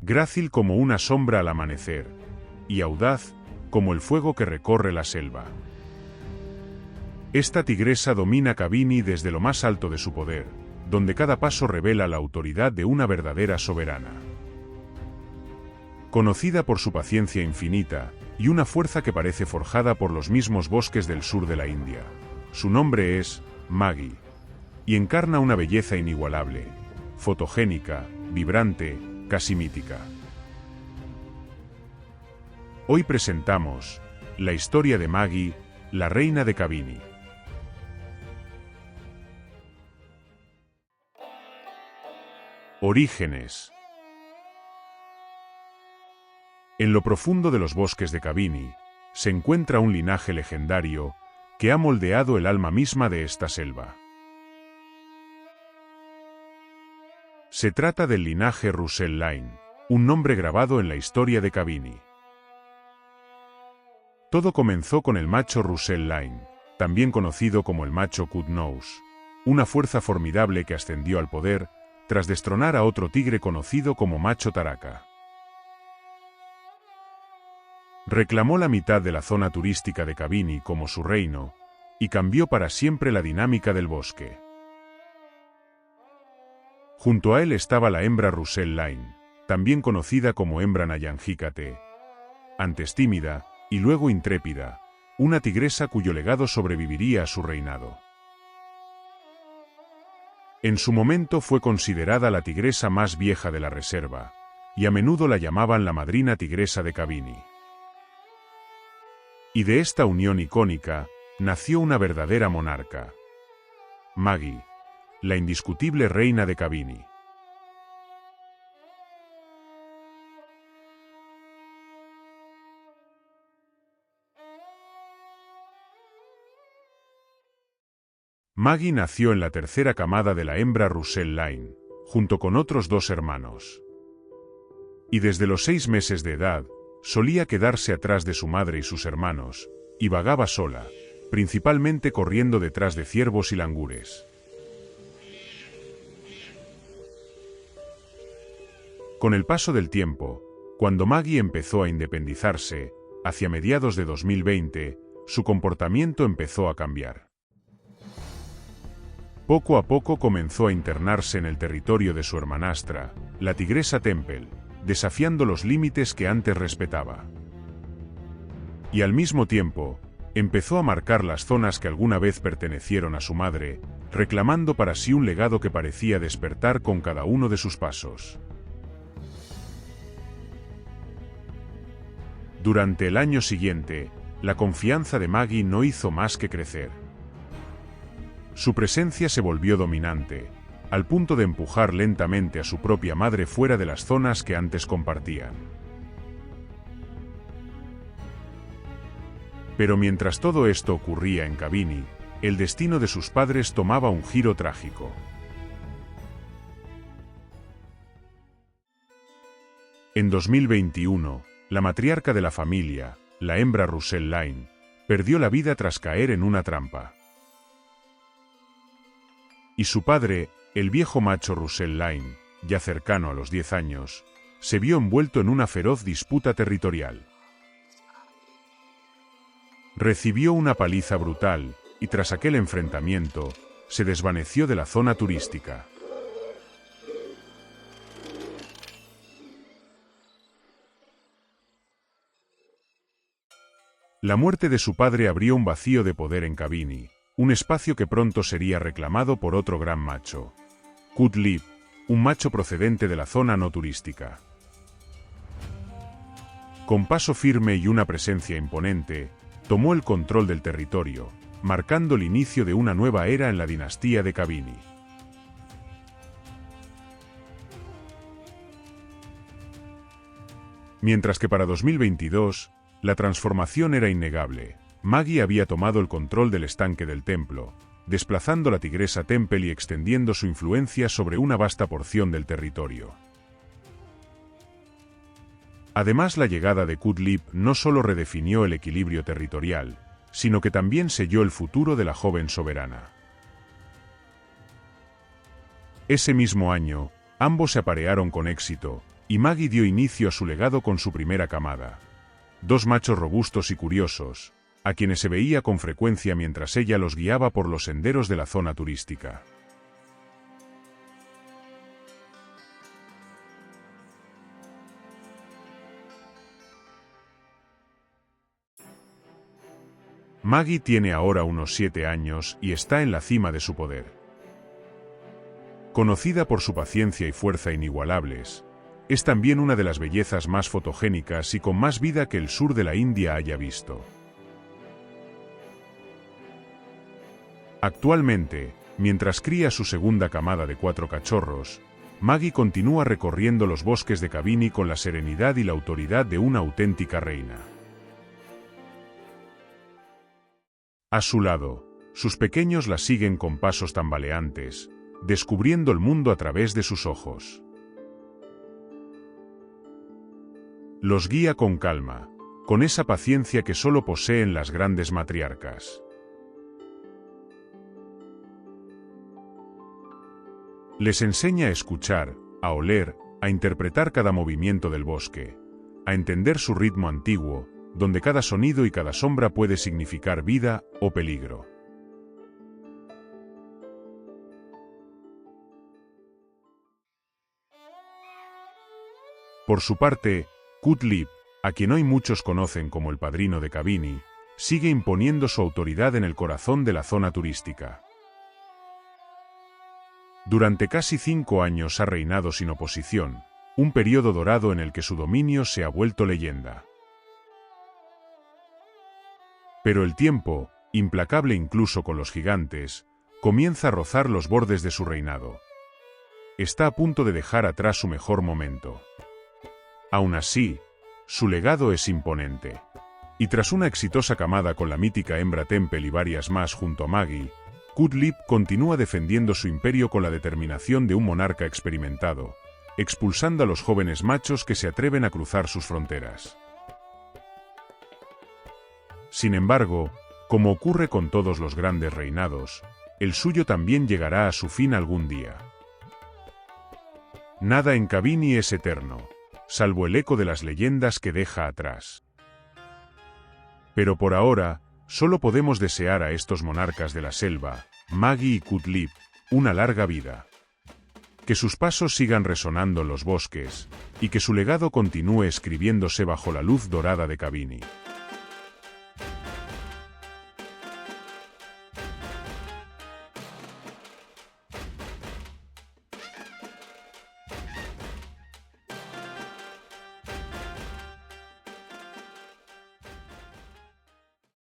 grácil como una sombra al amanecer, y audaz como el fuego que recorre la selva. Esta tigresa domina Kabini desde lo más alto de su poder, donde cada paso revela la autoridad de una verdadera soberana. Conocida por su paciencia infinita, y una fuerza que parece forjada por los mismos bosques del sur de la India. Su nombre es Maggie, y encarna una belleza inigualable, fotogénica, vibrante, casi mítica. Hoy presentamos la historia de Maggie, la reina de Kabini. Orígenes. En lo profundo de los bosques de Kabini, se encuentra un linaje legendario que ha moldeado el alma misma de esta selva. Se trata del linaje Russell Lane, un nombre grabado en la historia de Kabini. Todo comenzó con el macho Russell Lane, también conocido como el macho Cutnose, una fuerza formidable que ascendió al poder tras destronar a otro tigre conocido como macho Taraka. Reclamó la mitad de la zona turística de Kabini como su reino, y cambió para siempre la dinámica del bosque. Junto a él estaba la hembra Russell Lane, también conocida como hembra Nayanjikate, antes tímida y luego intrépida, una tigresa cuyo legado sobreviviría a su reinado. En su momento fue considerada la tigresa más vieja de la reserva, y a menudo la llamaban la madrina tigresa de Kabini. Y de esta unión icónica, nació una verdadera monarca. Maggie, la indiscutible reina de Kabini. Maggie nació en la tercera camada de la hembra Russell Lane, junto con otros dos hermanos. Y desde los 6 meses de edad, solía quedarse atrás de su madre y sus hermanos, y vagaba sola, principalmente corriendo detrás de ciervos y langures. Con el paso del tiempo, cuando Maggie empezó a independizarse, hacia mediados de 2020, su comportamiento empezó a cambiar. Poco a poco comenzó a internarse en el territorio de su hermanastra, la tigresa Temple, desafiando los límites que antes respetaba. Y al mismo tiempo, empezó a marcar las zonas que alguna vez pertenecieron a su madre, reclamando para sí un legado que parecía despertar con cada uno de sus pasos. Durante el año siguiente, la confianza de Maggie no hizo más que crecer. Su presencia se volvió dominante, al punto de empujar lentamente a su propia madre fuera de las zonas que antes compartían. Pero mientras todo esto ocurría en Kabini, el destino de sus padres tomaba un giro trágico. En 2021, la matriarca de la familia, la hembra Russell Lane, perdió la vida tras caer en una trampa. Y su padre, el viejo macho Russell Lane, ya cercano a los 10 años, se vio envuelto en una feroz disputa territorial. Recibió una paliza brutal, y tras aquel enfrentamiento, se desvaneció de la zona turística. La muerte de su padre abrió un vacío de poder en Kabini, un espacio que pronto sería reclamado por otro gran macho, Cutlip, un macho procedente de la zona no turística. Con paso firme y una presencia imponente, tomó el control del territorio, marcando el inicio de una nueva era en la dinastía de Kabini. Mientras que para 2022, la transformación era innegable. Maggie había tomado el control del estanque del templo, desplazando la tigresa Temple y extendiendo su influencia sobre una vasta porción del territorio. Además, la llegada de Cutlip no solo redefinió el equilibrio territorial, sino que también selló el futuro de la joven soberana. Ese mismo año, ambos se aparearon con éxito, y Maggie dio inicio a su legado con su primera camada. 2 machos robustos y curiosos, a quienes se veía con frecuencia mientras ella los guiaba por los senderos de la zona turística. Maggie tiene ahora unos 7 años y está en la cima de su poder. Conocida por su paciencia y fuerza inigualables, es también una de las bellezas más fotogénicas y con más vida que el sur de la India haya visto. Actualmente, mientras cría su segunda camada de 4 cachorros, Maggie continúa recorriendo los bosques de Kabini con la serenidad y la autoridad de una auténtica reina. A su lado, sus pequeños la siguen con pasos tambaleantes, descubriendo el mundo a través de sus ojos. Los guía con calma, con esa paciencia que solo poseen las grandes matriarcas. Les enseña a escuchar, a oler, a interpretar cada movimiento del bosque, a entender su ritmo antiguo, donde cada sonido y cada sombra puede significar vida o peligro. Por su parte, Cutlip, a quien hoy muchos conocen como el padrino de Kabini, sigue imponiendo su autoridad en el corazón de la zona turística. Durante casi 5 años ha reinado sin oposición, un periodo dorado en el que su dominio se ha vuelto leyenda. Pero el tiempo, implacable incluso con los gigantes, comienza a rozar los bordes de su reinado. Está a punto de dejar atrás su mejor momento. Aún así, su legado es imponente. Y tras una exitosa camada con la mítica hembra Temple y varias más junto a Maggie, Cutlip continúa defendiendo su imperio con la determinación de un monarca experimentado, expulsando a los jóvenes machos que se atreven a cruzar sus fronteras. Sin embargo, como ocurre con todos los grandes reinados, el suyo también llegará a su fin algún día. Nada en Kabini es eterno, salvo el eco de las leyendas que deja atrás. Pero por ahora, solo podemos desear a estos monarcas de la selva, Maggie y Cutlip, una larga vida. Que sus pasos sigan resonando en los bosques, y que su legado continúe escribiéndose bajo la luz dorada de Kabini.